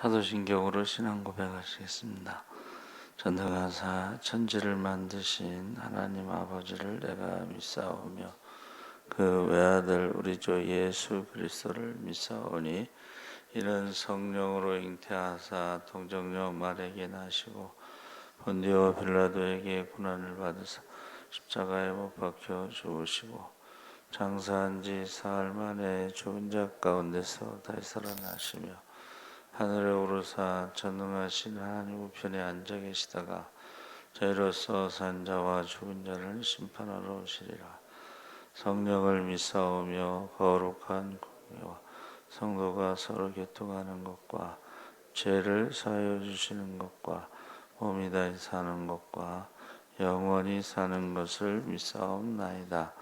사도신경으로 신앙 고백하시겠습니다. 전능하사 천지를 만드신 하나님 아버지를 내가 믿사오며 그 외아들 우리 주 예수 그리스도를 믿사오니 이는 성령으로 잉태하사 동정녀 마리아에게 나시고 본디오 빌라도에게 고난을 받으사 십자가에 못 박혀 죽으시고 장사한 지 사흘 만에 죽은 자 가운데서 다시 살아나시며 하늘에 오르사 전능하신 하나님 우편에 앉아 계시다가 저희로서 산 자와 죽은 자를 심판하러 오시리라. 성령을 믿사오며 거룩한 공예와 성도가 서로 교통하는 것과 죄를 사하여 주시는 것과 몸이 다시 사는 것과 영원히 사는 것을 믿사옵나이다.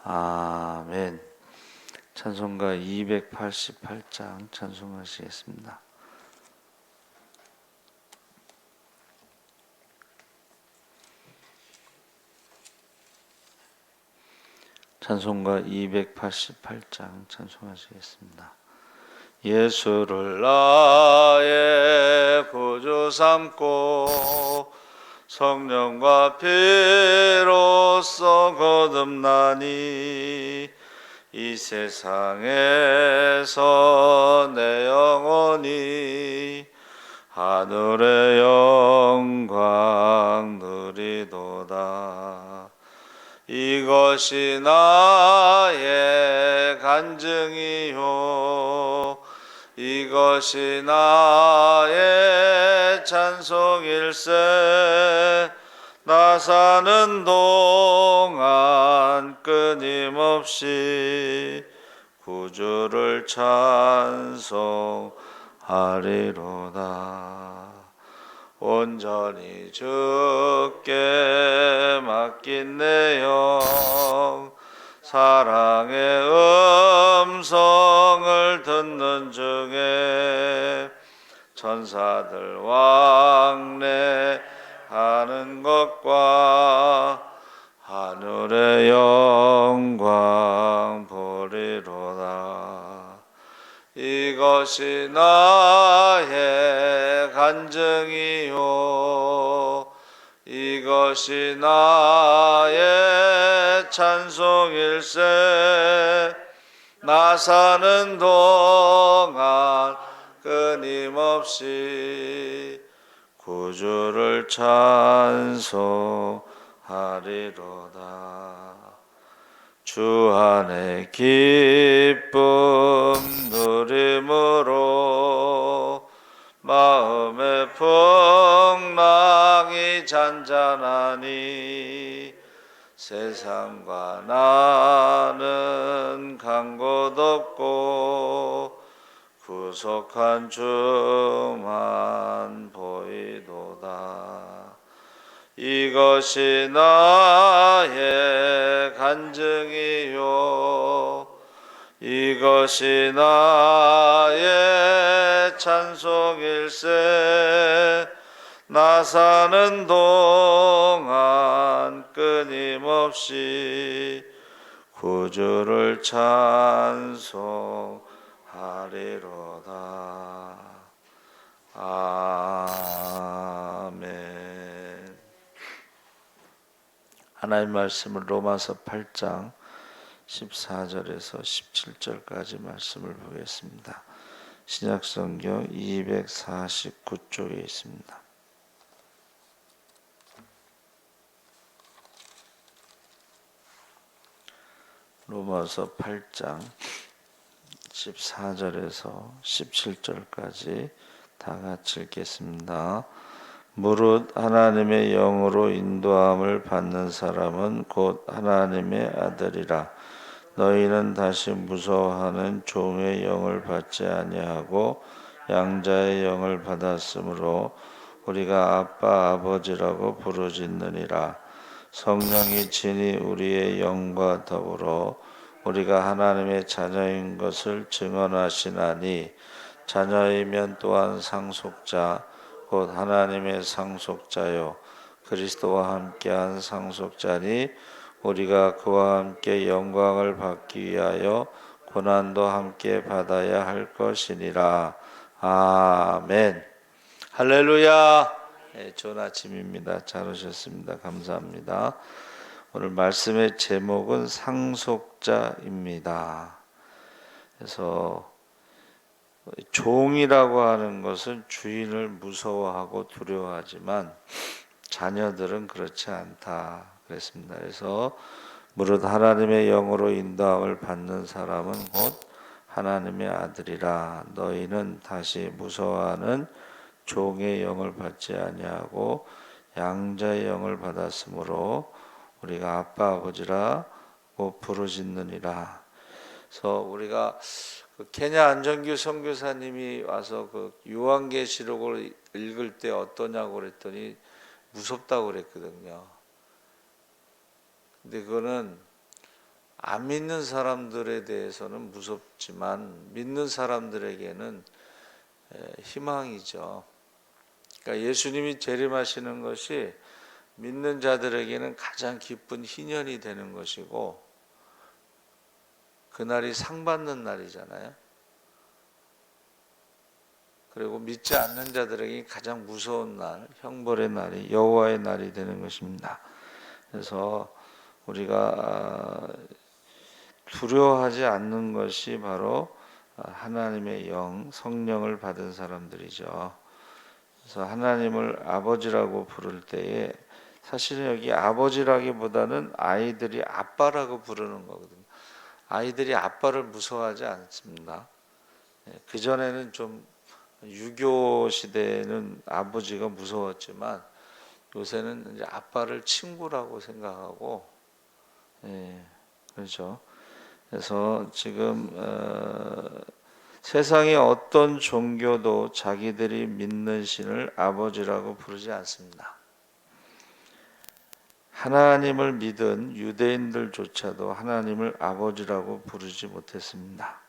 아멘. 찬송가 288장 찬송하시겠습니다. 찬송가 288장 찬송하시겠습니다. 예수를 나의 구주 삼고 성령과 피로써 거듭나니 이 세상에서 내 영혼이 하늘의 영광 누리도다. 이것이 나의 간증이요 이것이 나의 찬송일세. 나 사는 동안 끊임없이 구주를 찬송하리로다. 온전히 주께 맡긴 내 영 사랑의 음성을 듣는 중에 천사들 왕래하는 것과 하늘의 영광 보리로다. 이것이 나의 간증이요 이것이 나의 찬송일세. 나 사는 동안 끊임없이 구주를 찬송하리로다. 주 안에 기쁨 누림으로 마음의 풍랑이 잔잔하니 세상과 나는 간 곳 없고 구속한 주만 보이도다. 이것이 나의 간증이요 이것이 나의 찬송일세. 나 사는 동안 끊임없이 구주를 찬송하리로다. 아멘. 하나님 말씀을 로마서 8장 14절에서 17절까지 말씀을 보겠습니다. 신약성경 249쪽에 있습니다. 로마서 8장 14절에서 17절까지 다 같이 읽겠습니다. 무릇 하나님의 영으로 인도함을 받는 사람은 곧 하나님의 아들이라. 너희는 다시 무서워하는 종의 영을 받지 아니하고 양자의 영을 받았으므로 우리가 아빠 아버지라고 부르짖느니라. 성령이 친히 우리의 영과 더불어 우리가 하나님의 자녀인 것을 증언하시나니 자녀이면 또한 상속자 곧 하나님의 상속자요 그리스도와 함께한 상속자니 우리가 그와 함께 영광을 받기 위하여 고난도 함께 받아야 할 것이니라. 아멘. 할렐루야. 네, 좋은 아침입니다. 잘 오셨습니다. 감사합니다. 오늘 말씀의 제목은 상속자입니다. 그래서 종이라고 하는 것은 주인을 무서워하고 두려워하지만 자녀들은 그렇지 않다 그랬습니다. 그래서 무릇 하나님의 영으로 인도함을 받는 사람은 곧 하나님의 아들이라. 너희는 다시 무서워하는 종의 영을 받지 아니하고 양자의 영을 받았으므로 우리가 아빠 아버지라고 부르짖느니라. 그래서 우리가 그 케냐 안정규 선교사님이 와서 그 요한계시록을 읽을 때 어떠냐고 그랬더니 무섭다고 그랬거든요. 근데 그거는 안 믿는 사람들에 대해서는 무섭지만 믿는 사람들에게는 희망이죠. 그러니까 예수님이 재림하시는 것이 믿는 자들에게는 가장 기쁜 희년이 되는 것이고, 그날이 상 받는 날이잖아요. 그리고 믿지 않는 자들에게 가장 무서운 날, 형벌의 날이 여호와의 날이 되는 것입니다. 그래서 우리가 두려워하지 않는 것이 바로 하나님의 영, 성령을 받은 사람들이죠. 그래서 하나님을 아버지라고 부를 때에 사실은 여기 아버지라기보다는 아이들이 아빠라고 부르는 거거든요. 아이들이 아빠를 무서워하지 않습니다. 그전에는 좀 유교 시대에는 아버지가 무서웠지만 요새는 이제 아빠를 친구라고 생각하고, 그렇죠. 그래서 지금 세상의 어떤 종교도 자기들이 믿는 신을 아버지라고 부르지 않습니다. 하나님을 믿은 유대인들조차도 하나님을 아버지라고 부르지 못했습니다.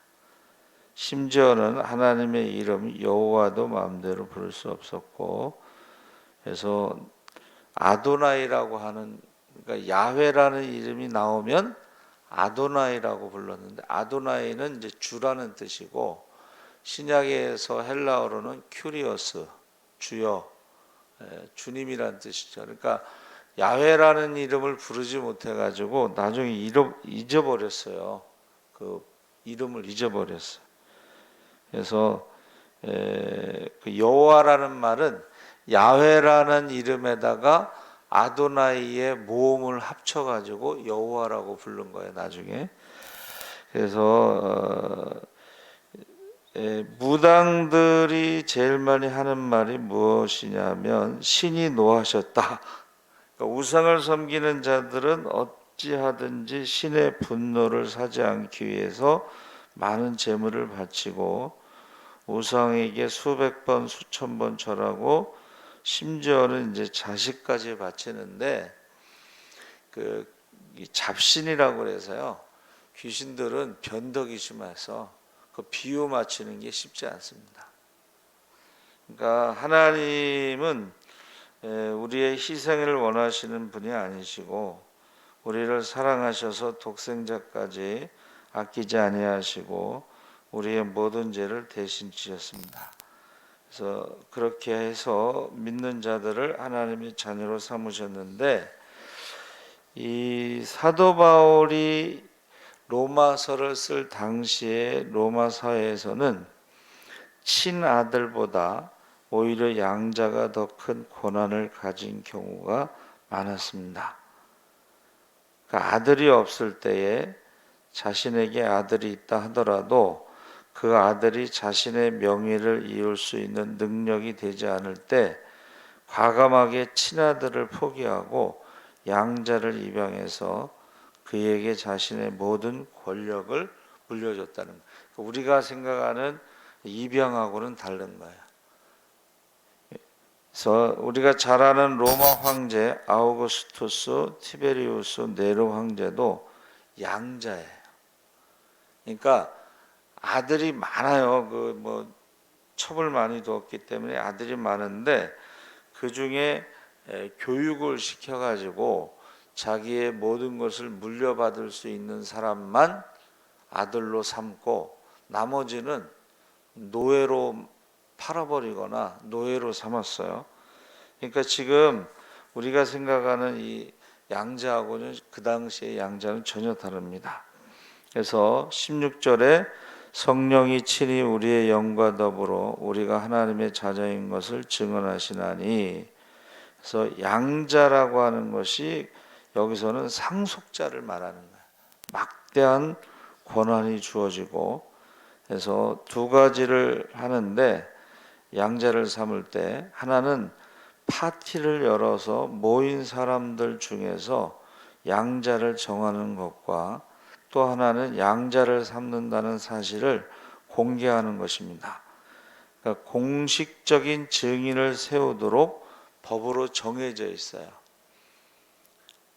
심지어는 하나님의 이름 여호와도 마음대로 부를 수 없었고, 그래서 아도나이라고 하는, 그러니까 야훼라는 이름이 나오면 아도나이라고 불렀는데, 아도나이는 이제 주라는 뜻이고, 신약에서 헬라어로는 큐리오스, 주여, 주님이란 뜻이죠. 그러니까 야훼라는 이름을 부르지 못해가지고 나중에 잊어버렸어요. 그 이름을 잊어버렸어요. 그래서 그 여호와라는 말은 야훼라는 이름에다가 아도나이의 모음을 합쳐가지고 여호와라고 부른 거예요, 나중에. 그래서 무당들이 제일 많이 하는 말이 무엇이냐면 신이 노하셨다. 그러니까 우상을 섬기는 자들은 어찌하든지 신의 분노를 사지 않기 위해서 많은 제물을 바치고 우상에게 수백 번 수천 번 절하고 심지어는 이제 자식까지 바치는데, 그 잡신이라고 그래서요, 귀신들은 변덕이 심해서 그 비유 맞추는 게 쉽지 않습니다. 그러니까 하나님은 우리의 희생을 원하시는 분이 아니시고 우리를 사랑하셔서 독생자까지 아끼지 아니하시고 우리의 모든 죄를 대신 지셨습니다. 그래서 그렇게 해서 믿는 자들을 하나님의 자녀로 삼으셨는데, 이 사도 바울이 로마서를 쓸 당시에 로마 사회에서는 친아들보다 오히려 양자가 더 큰 고난을 가진 경우가 많았습니다. 그러니까 아들이 없을 때에 자신에게 아들이 있다 하더라도 그 아들이 자신의 명예를 이룰 수 있는 능력이 되지 않을 때 과감하게 친아들을 포기하고 양자를 입양해서 그에게 자신의 모든 권력을 물려줬다는 거예요. 우리가 생각하는 입양하고는 다른 거예요. 그래서 우리가 잘 아는 로마 황제 아우구스투스 티베리우스 네로 황제도 양자예요. 그러니까 아들이 많아요. 그 뭐 첩을 많이 두었기 때문에 아들이 많은데 그 중에 교육을 시켜가지고 자기의 모든 것을 물려받을 수 있는 사람만 아들로 삼고 나머지는 노예로 팔아버리거나 노예로 삼았어요. 그러니까 지금 우리가 생각하는 이 양자하고는 그 당시의 양자는 전혀 다릅니다. 그래서 16절에 성령이 친히 우리의 영과 더불어 우리가 하나님의 자녀인 것을 증언하시나니, 그래서 양자라고 하는 것이 여기서는 상속자를 말하는 거예요. 막대한 권한이 주어지고, 그래서 두 가지를 하는데, 양자를 삼을 때 하나는 파티를 열어서 모인 사람들 중에서 양자를 정하는 것과, 또 하나는 양자를 삼는다는 사실을 공개하는 것입니다. 그러니까 공식적인 증인을 세우도록 법으로 정해져 있어요.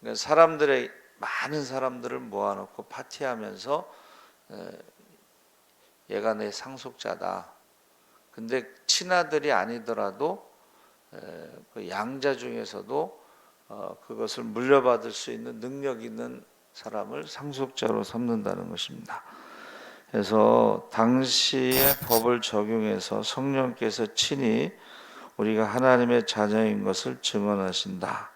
그러니까 많은 사람들을 모아놓고 파티하면서 얘가 내 상속자다. 근데 친아들이 아니더라도 그 양자 중에서도 그것을 물려받을 수 있는 능력 있는 사람을 상속자로 삼는다는 것입니다. 그래서 당시의 법을 적용해서 성령께서 친히 우리가 하나님의 자녀인 것을 증언하신다.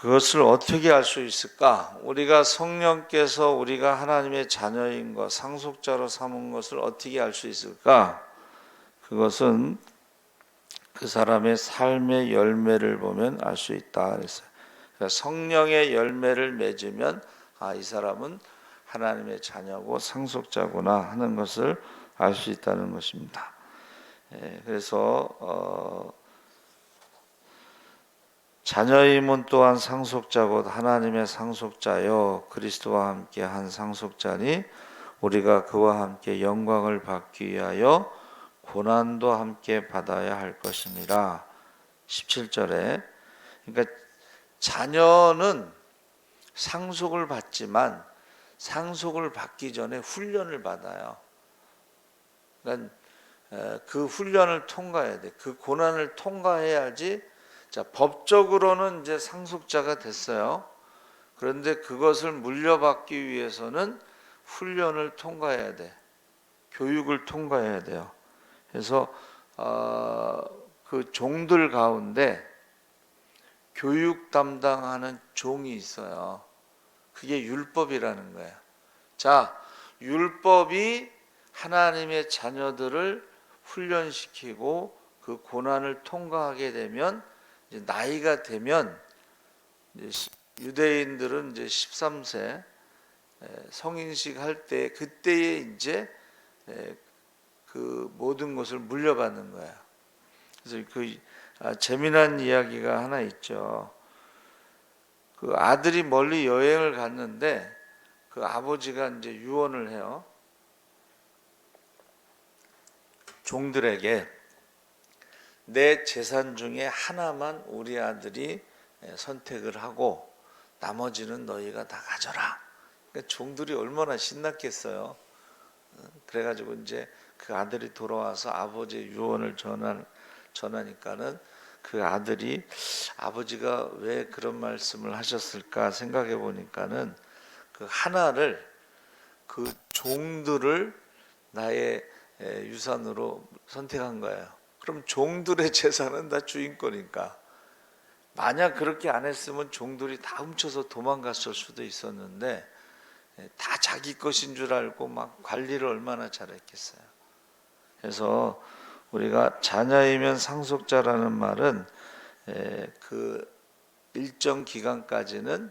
그것을 어떻게 알 수 있을까? 우리가 성령께서 우리가 하나님의 자녀인 것, 상속자로 삼은 것을 어떻게 알 수 있을까? 그것은 그 사람의 삶의 열매를 보면 알 수 있다 그랬어요. 그러니까 성령의 열매를 맺으면 이 사람은 하나님의 자녀고 상속자구나 하는 것을 알 수 있다는 것입니다. 그래서 자녀임은 또한 상속자고 하나님의 상속자여 그리스도와 함께 한 상속자니 우리가 그와 함께 영광을 받기 위하여 고난도 함께 받아야 할 것이니라. 17절에 그러니까 자녀는 상속을 받지만 상속을 받기 전에 훈련을 받아요. 그러니까 그 훈련을 통과해야 돼. 그 고난을 통과해야지. 자, 법적으로는 이제 상속자가 됐어요. 그런데 그것을 물려받기 위해서는 훈련을 통과해야 돼. 교육을 통과해야 돼요. 그래서 그 종들 가운데 교육 담당하는 종이 있어요. 그게 율법이라는 거예요. 자, 율법이 하나님의 자녀들을 훈련시키고 그 고난을 통과하게 되면 이제 나이가 되면 이제 유대인들은 이제 13세 성인식 할 때 그때에 이제 그 모든 것을 물려받는 거예요. 그래서 그 재미난 이야기가 하나 있죠. 그 아들이 멀리 여행을 갔는데 그 아버지가 이제 유언을 해요. 종들에게 내 재산 중에 하나만 우리 아들이 선택을 하고 나머지는 너희가 다 가져라. 그러니까 종들이 얼마나 신났겠어요. 그래가지고 이제 그 아들이 돌아와서 아버지의 유언을 전하니까는 그 아들이 아버지가 왜 그런 말씀을 하셨을까 생각해 보니까는 그 하나를 그 종들을 나의 유산으로 선택한 거예요. 그럼 종들의 재산은 다 주인거니까. 만약 그렇게 안 했으면 종들이 다 훔쳐서 도망갔을 수도 있었는데 다 자기 것인 줄 알고 막 관리를 얼마나 잘했겠어요. 그래서 우리가 자녀이면 상속자라는 말은 그 일정 기간까지는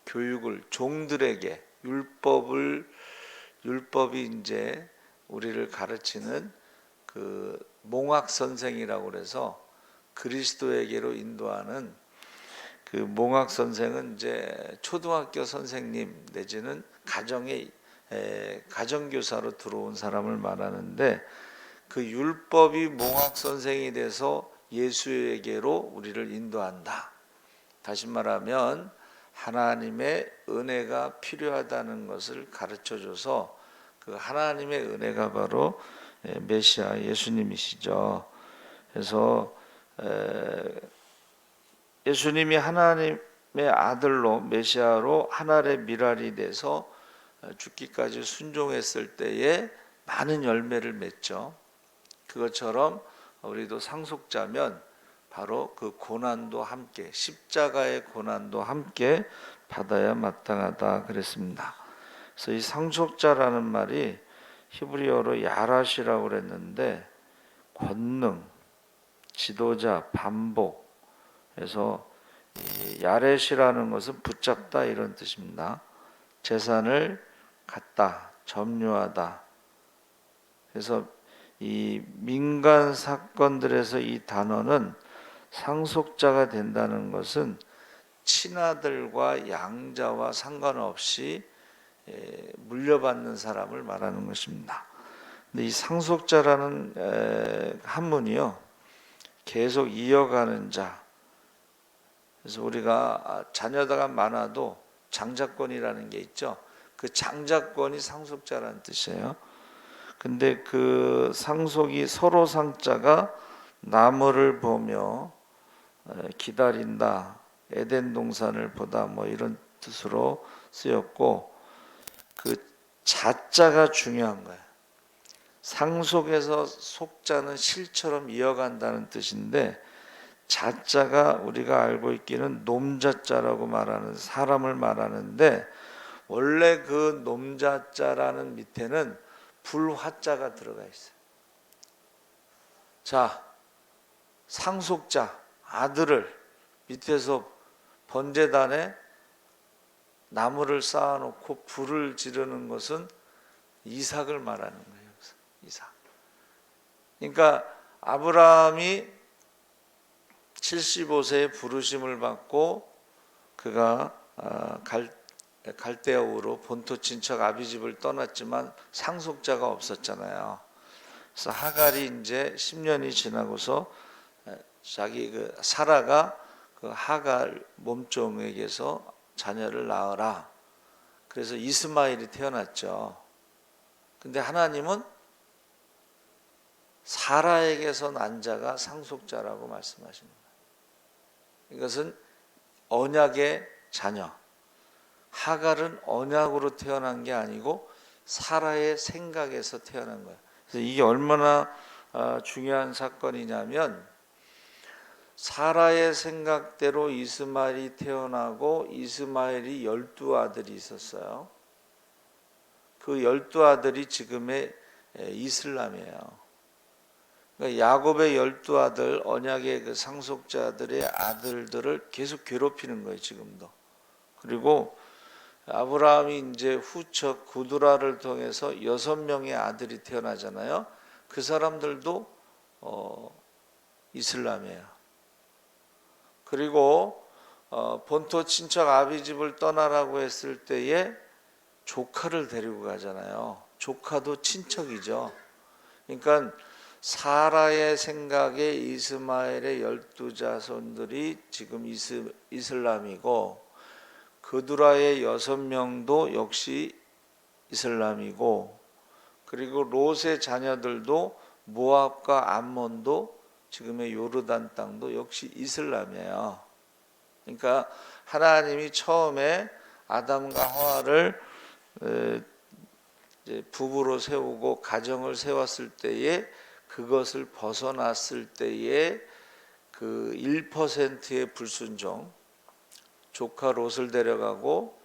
교육을 종들에게 율법이 이제 우리를 가르치는 그 몽학 선생이라고 그래서 그리스도에게로 인도하는 그 몽학 선생은 이제 초등학교 선생님 내지는 가정교사로 들어온 사람을 말하는데 그 율법이 몽학 선생이 돼서 예수에게로 우리를 인도한다. 다시 말하면 하나님의 은혜가 필요하다는 것을 가르쳐줘서 그 하나님의 은혜가 바로 메시아 예수님이시죠. 그래서 예수님이 하나님의 아들로 메시아로 하늘의 미랄이 돼서 죽기까지 순종했을 때에 많은 열매를 맺죠. 그것처럼 우리도 상속자면 바로 그 고난도 함께, 십자가의 고난도 함께 받아야 마땅하다 그랬습니다. 그래서 이 상속자라는 말이 히브리어로 야라시라고 그랬는데 권능, 지도자, 반복. 그래서 야렛이라는 것은 붙잡다 이런 뜻입니다. 재산을 갖다, 점유하다. 그래서 이 민간 사건들에서 이 단어는 상속자가 된다는 것은 친아들과 양자와 상관없이 물려받는 사람을 말하는 것입니다. 근데 이 상속자라는 한문이요, 계속 이어가는 자. 그래서 우리가 자녀가 많아도 장자권이라는 게 있죠. 그 장자권이 상속자라는 뜻이에요. 근데 그 상속이 서로 상자가 나무를 보며 기다린다, 에덴 동산을 보다 뭐 이런 뜻으로 쓰였고, 그 자자가 중요한 거예요. 상속에서 속자는 실처럼 이어간다는 뜻인데 자자가 우리가 알고 있기는 놈자자라고 말하는 사람을 말하는데 원래 그 놈자자라는 밑에는 불화자가 들어가 있어요. 자, 상속자 아들을 밑에서 번제단에 나무를 쌓아놓고 불을 지르는 것은 이삭을 말하는 거예요. 이삭. 그러니까 아브라함이 75세에 부르심을 받고 그가 갈대아 우로 본토 친척 아비집을 떠났지만 상속자가 없었잖아요. 그래서 하갈이 이제 10년이 지나고서 자기 그 사라가 그 하갈 몸종에게서 자녀를 낳으라. 그래서 이스마엘이 태어났죠. 근데 하나님은 사라에게서 난 자가 상속자라고 말씀하신 거예요. 이것은 언약의 자녀. 하갈은 언약으로 태어난 게 아니고 사라의 생각에서 태어난 거예요. 그래서 이게 얼마나 중요한 사건이냐면 사라의 생각대로 이스마엘이 태어나고 이스마엘이 12아들이 있었어요. 그 12아들이 지금의 이슬람이에요. 그러니까 야곱의 12아들 언약의 그 상속자들의 아들들을 계속 괴롭히는 거예요, 지금도. 그리고 아브라함이 이제 후처 구두라를 통해서 6명의 아들이 태어나잖아요. 그 사람들도 이슬람이에요. 그리고 본토 친척 아비집을 떠나라고 했을 때에 조카를 데리고 가잖아요. 조카도 친척이죠. 그러니까 사라의 생각에 이스마엘의 12자손들이 지금 이슬람이고 그두라의 6명도 역시 이슬람이고 그리고 롯의 자녀들도 모압과 암몬도 지금의 요르단 땅도 역시 이슬람이에요. 그러니까 하나님이 처음에 아담과 하와를 부부로 세우고 가정을 세웠을 때에 그것을 벗어났을 때에 그 1%의 불순종, 조카 롯을 데려가고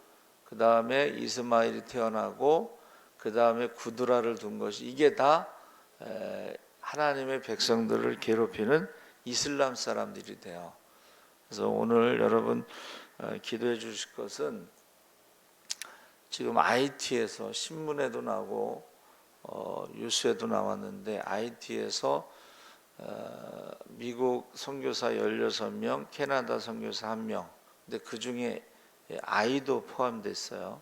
그 다음에 이스마엘이 태어나고 그 다음에 구두라를 둔 것이 이게 다 하나님의 백성들을 괴롭히는 이슬람 사람들이 돼요. 그래서 오늘 여러분 기도해 주실 것은 지금 IT에서 신문에도 나고 뉴스에도 나왔는데 IT에서 미국 선교사 16명, 캐나다 선교사 1명, 근데 그 중에 아이도 포함됐어요.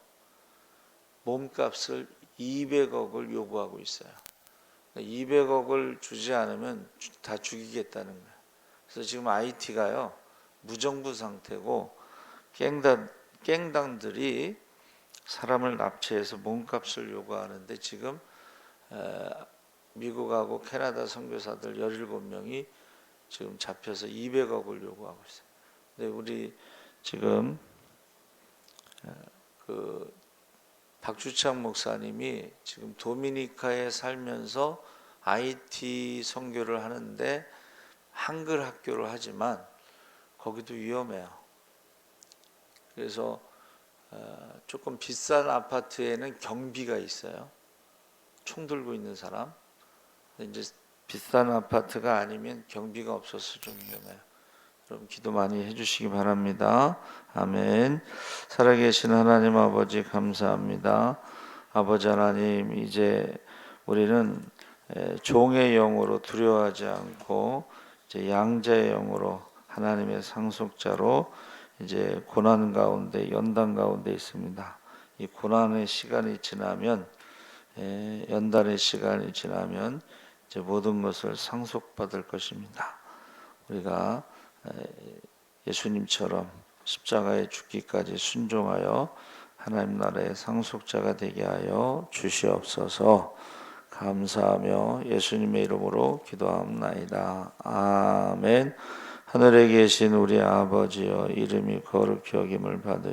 몸값을 200억을 요구하고 있어요. 200억을 주지 않으면 다 죽이겠다는 거예요. 그래서 지금 IT가요 무정부 상태고 갱단들이 사람을 납치해서 몸값을 요구하는데 지금 미국하고 캐나다 선교사들 17명이 지금 잡혀서 200억을 요구하고 있어요. 근데 우리 지금 그 박주창 목사님이 지금 도미니카에 살면서 IT 선교를 하는데 한글 학교를 하지만 거기도 위험해요. 그래서 조금 비싼 아파트에는 경비가 있어요. 총 들고 있는 사람. 이제 비싼 아파트가 아니면 경비가 없어서 좀 위험해요. 여러분 기도 많이 해주시기 바랍니다. 아멘. 살아계신 하나님 아버지 감사합니다. 아버지 하나님, 이제 우리는 종의 영으로 두려워하지 않고 이제 양자의 영으로 하나님의 상속자로 이제 고난 가운데, 연단 가운데 있습니다. 이 고난의 시간이 지나면, 연단의 시간이 지나면 이제 모든 것을 상속받을 것입니다. 우리가 예수님처럼 십자가에 죽기까지 순종하여 하나님 나라의 상속자가 되게 하여 주시옵소서. 감사하며 예수님의 이름으로 기도하옵나이다. 아멘. 하늘에 계신 우리 아버지여, 이름이 거룩히 여김을 받으시옵소서.